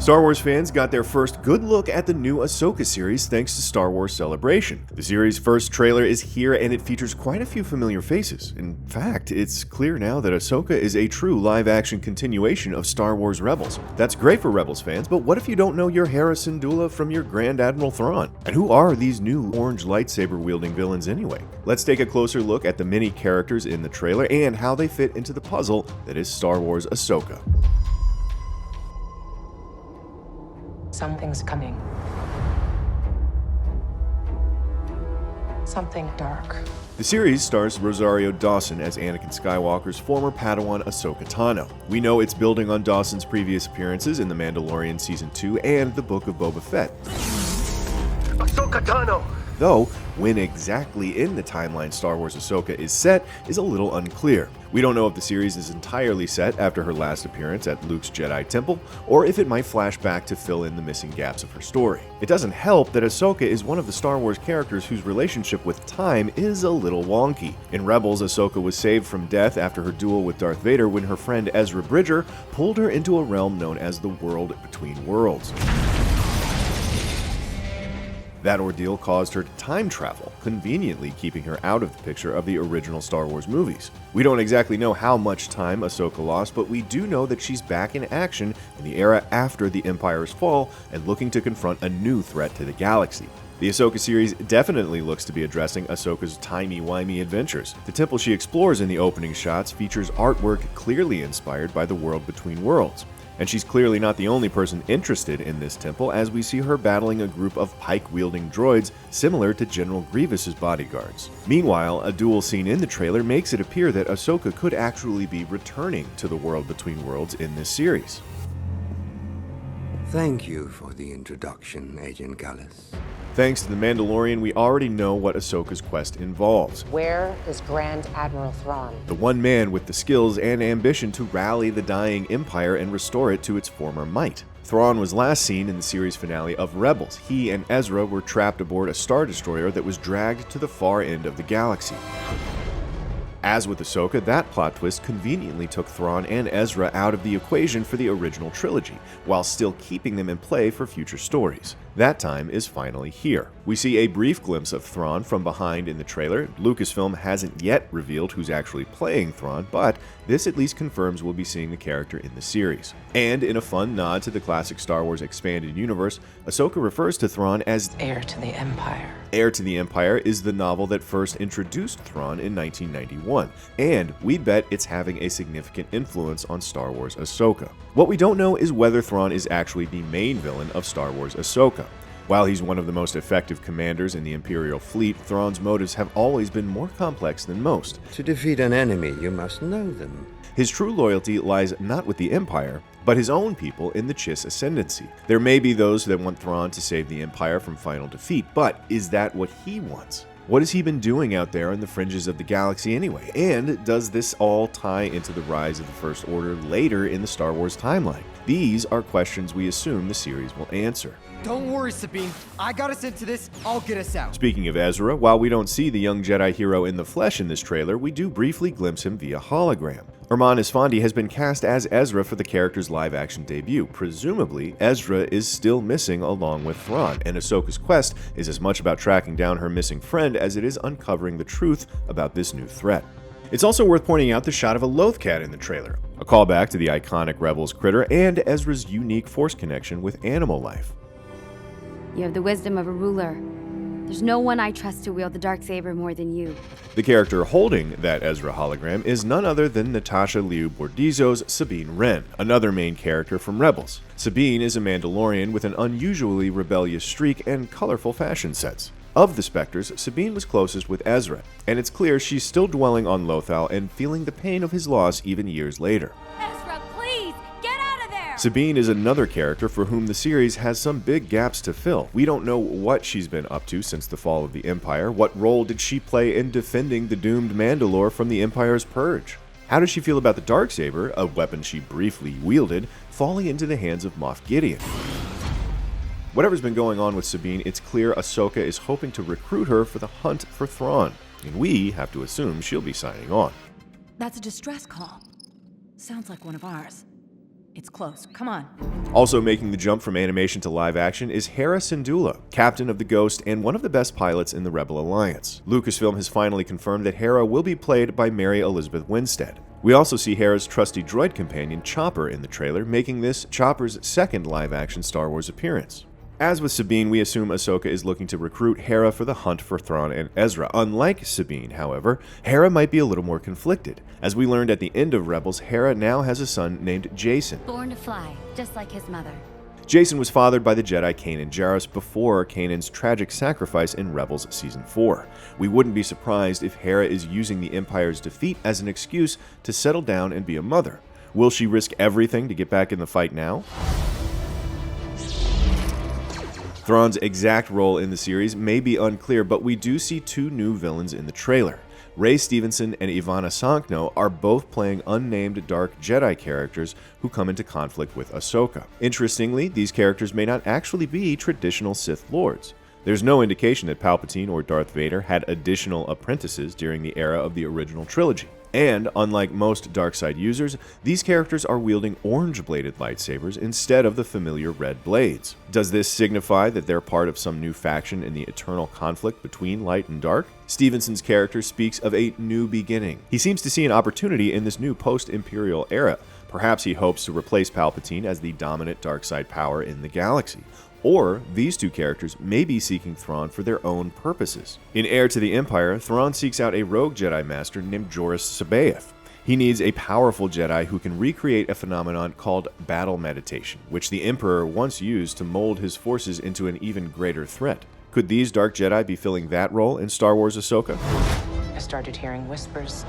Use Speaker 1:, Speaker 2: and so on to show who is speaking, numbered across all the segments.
Speaker 1: Star Wars fans got their first good look at the new Ahsoka series thanks to Star Wars Celebration. The series' first trailer is here and it features quite a few familiar faces. In fact, it's clear now that Ahsoka is a true live-action continuation of Star Wars Rebels. That's great for Rebels fans, but what if you don't know your Hera Syndulla from your Grand Admiral Thrawn? And who are these new orange lightsaber-wielding villains anyway? Let's take a closer look at the many characters in the trailer and how they fit into the puzzle that is Star Wars Ahsoka.
Speaker 2: Something's coming. Something dark.
Speaker 1: The series stars Rosario Dawson as Anakin Skywalker's former Padawan Ahsoka Tano. We know it's building on Dawson's previous appearances in The Mandalorian Season 2 and The Book of Boba Fett.
Speaker 3: Ahsoka Tano!
Speaker 1: Though, when exactly in the timeline Star Wars Ahsoka is set is a little unclear. We don't know if the series is entirely set after her last appearance at Luke's Jedi Temple, or if it might flash back to fill in the missing gaps of her story. It doesn't help that Ahsoka is one of the Star Wars characters whose relationship with time is a little wonky. In Rebels, Ahsoka was saved from death after her duel with Darth Vader when her friend Ezra Bridger pulled her into a realm known as the World Between Worlds. That ordeal caused her to time travel, conveniently keeping her out of the picture of the original Star Wars movies. We don't exactly know how much time Ahsoka lost, but we do know that she's back in action in the era after the Empire's fall and looking to confront a new threat to the galaxy. The Ahsoka series definitely looks to be addressing Ahsoka's timey-wimey adventures. The temple she explores in the opening shots features artwork clearly inspired by the World Between Worlds. And she's clearly not the only person interested in this temple, as we see her battling a group of pike-wielding droids similar to General Grievous's bodyguards. Meanwhile, a duel scene in the trailer makes it appear that Ahsoka could actually be returning to the World Between Worlds in this series.
Speaker 4: Thank you for the introduction, Agent Gallus.
Speaker 1: Thanks to The Mandalorian, we already know what Ahsoka's quest involves.
Speaker 2: Where is Grand Admiral Thrawn?
Speaker 1: The one man with the skills and ambition to rally the dying Empire and restore it to its former might. Thrawn was last seen in the series finale of Rebels. He and Ezra were trapped aboard a Star Destroyer that was dragged to the far end of the galaxy. As with Ahsoka, that plot twist conveniently took Thrawn and Ezra out of the equation for the original trilogy, while still keeping them in play for future stories. That time is finally here. We see a brief glimpse of Thrawn from behind in the trailer. Lucasfilm hasn't yet revealed who's actually playing Thrawn, but this at least confirms we'll be seeing the character in the series. And in a fun nod to the classic Star Wars expanded universe, Ahsoka refers to Thrawn as
Speaker 2: Heir to the Empire.
Speaker 1: Heir to the Empire is the novel that first introduced Thrawn in 1991, and we'd bet it's having a significant influence on Star Wars Ahsoka. What we don't know is whether Thrawn is actually the main villain of Star Wars Ahsoka. While he's one of the most effective commanders in the Imperial fleet, Thrawn's motives have always been more complex than most.
Speaker 4: To defeat an enemy, you must know them.
Speaker 1: His true loyalty lies not with the Empire, but his own people in the Chiss Ascendancy. There may be those that want Thrawn to save the Empire from final defeat, but is that what he wants? What has he been doing out there on the fringes of the galaxy anyway? And does this all tie into the rise of the First Order later in the Star Wars timeline? These are questions we assume the series will answer.
Speaker 5: Don't worry, Sabine. I got us into this. I'll get us out.
Speaker 1: Speaking of Ezra, while we don't see the young Jedi hero in the flesh in this trailer, we do briefly glimpse him via hologram. Herman Esfandi has been cast as Ezra for the character's live-action debut. Presumably, Ezra is still missing along with Thrawn, and Ahsoka's quest is as much about tracking down her missing friend as it is uncovering the truth about this new threat. It's also worth pointing out the shot of a Lothcat in the trailer, a callback to the iconic Rebels critter and Ezra's unique Force connection with animal life.
Speaker 6: You have the wisdom of a ruler. There's no one I trust to wield the Darksaber more than you.
Speaker 1: The character holding that Ezra hologram is none other than Natasha Liu Bordizzo's Sabine Wren, another main character from Rebels. Sabine is a Mandalorian with an unusually rebellious streak and colorful fashion sense. Of the Spectres, Sabine was closest with Ezra, and it's clear she's still dwelling on Lothal and feeling the pain of his loss even years later.
Speaker 6: Ezra, please, get out of there!
Speaker 1: Sabine is another character for whom the series has some big gaps to fill. We don't know what she's been up to since the fall of the Empire. What role did she play in defending the doomed Mandalore from the Empire's purge? How does she feel about the Darksaber, a weapon she briefly wielded, falling into the hands of Moff Gideon? Whatever's been going on with Sabine, it's clear Ahsoka is hoping to recruit her for the hunt for Thrawn, and we have to assume she'll be signing on.
Speaker 7: That's a distress call. Sounds like one of ours. It's close. Come on.
Speaker 1: Also making the jump from animation to live action is Hera Syndulla, captain of the Ghost and one of the best pilots in the Rebel Alliance. Lucasfilm has finally confirmed that Hera will be played by Mary Elizabeth Winstead. We also see Hera's trusty droid companion Chopper in the trailer, making this Chopper's second live-action Star Wars appearance. As with Sabine, we assume Ahsoka is looking to recruit Hera for the hunt for Thrawn and Ezra. Unlike Sabine, however, Hera might be a little more conflicted. As we learned at the end of Rebels, Hera now has a son named Jason.
Speaker 6: Born to fly, just like his mother.
Speaker 1: Jason was fathered by the Jedi Kanan Jarrus before Kanan's tragic sacrifice in Rebels Season 4. We wouldn't be surprised if Hera is using the Empire's defeat as an excuse to settle down and be a mother. Will she risk everything to get back in the fight now? Thrawn's exact role in the series may be unclear, but we do see two new villains in the trailer. Ray Stevenson and Ivana Sankno are both playing unnamed Dark Jedi characters who come into conflict with Ahsoka. Interestingly, these characters may not actually be traditional Sith Lords. There's no indication that Palpatine or Darth Vader had additional apprentices during the era of the original trilogy. And, unlike most Darkseid users, these characters are wielding orange-bladed lightsabers instead of the familiar red blades. Does this signify that they're part of some new faction in the eternal conflict between light and dark? Stevenson's character speaks of a new beginning. He seems to see an opportunity in this new post-Imperial era. Perhaps he hopes to replace Palpatine as the dominant Darkseid power in the galaxy. Or these two characters may be seeking Thrawn for their own purposes. In Heir to the Empire, Thrawn seeks out a rogue Jedi Master named Joruus C'baoth. He needs a powerful Jedi who can recreate a phenomenon called battle meditation, which the Emperor once used to mold his forces into an even greater threat. Could these Dark Jedi be filling that role in Star Wars Ahsoka?
Speaker 2: I started hearing whispers.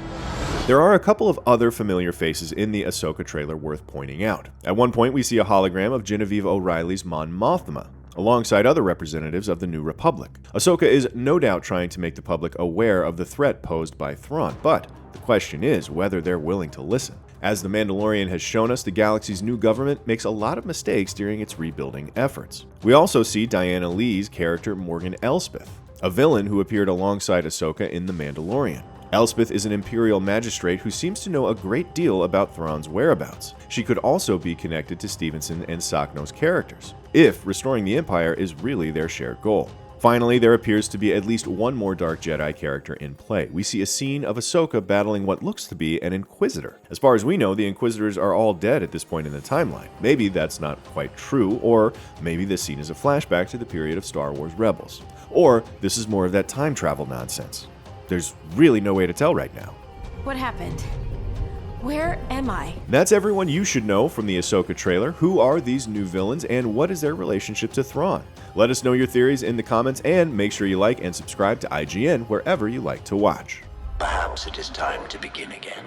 Speaker 1: There are a couple of other familiar faces in the Ahsoka trailer worth pointing out. At one point, we see a hologram of Genevieve O'Reilly's Mon Mothma, alongside other representatives of the New Republic. Ahsoka is no doubt trying to make the public aware of the threat posed by Thrawn, but the question is whether they're willing to listen. As The Mandalorian has shown us, the galaxy's new government makes a lot of mistakes during its rebuilding efforts. We also see Diana Lee's character Morgan Elspeth, a villain who appeared alongside Ahsoka in The Mandalorian. Elspeth is an Imperial magistrate who seems to know a great deal about Thrawn's whereabouts. She could also be connected to Stevenson and Sakhno's characters, if restoring the Empire is really their shared goal. Finally, there appears to be at least one more Dark Jedi character in play. We see a scene of Ahsoka battling what looks to be an Inquisitor. As far as we know, the Inquisitors are all dead at this point in the timeline. Maybe that's not quite true, or maybe this scene is a flashback to the period of Star Wars Rebels. Or this is more of that time travel nonsense. There's really no way to tell right now.
Speaker 7: What happened? Where am I?
Speaker 1: That's everyone you should know from the Ahsoka trailer. Who are these new villains and what is their relationship to Thrawn? Let us know your theories in the comments and make sure you like and subscribe to IGN wherever you like to watch.
Speaker 3: Perhaps it is time to begin again.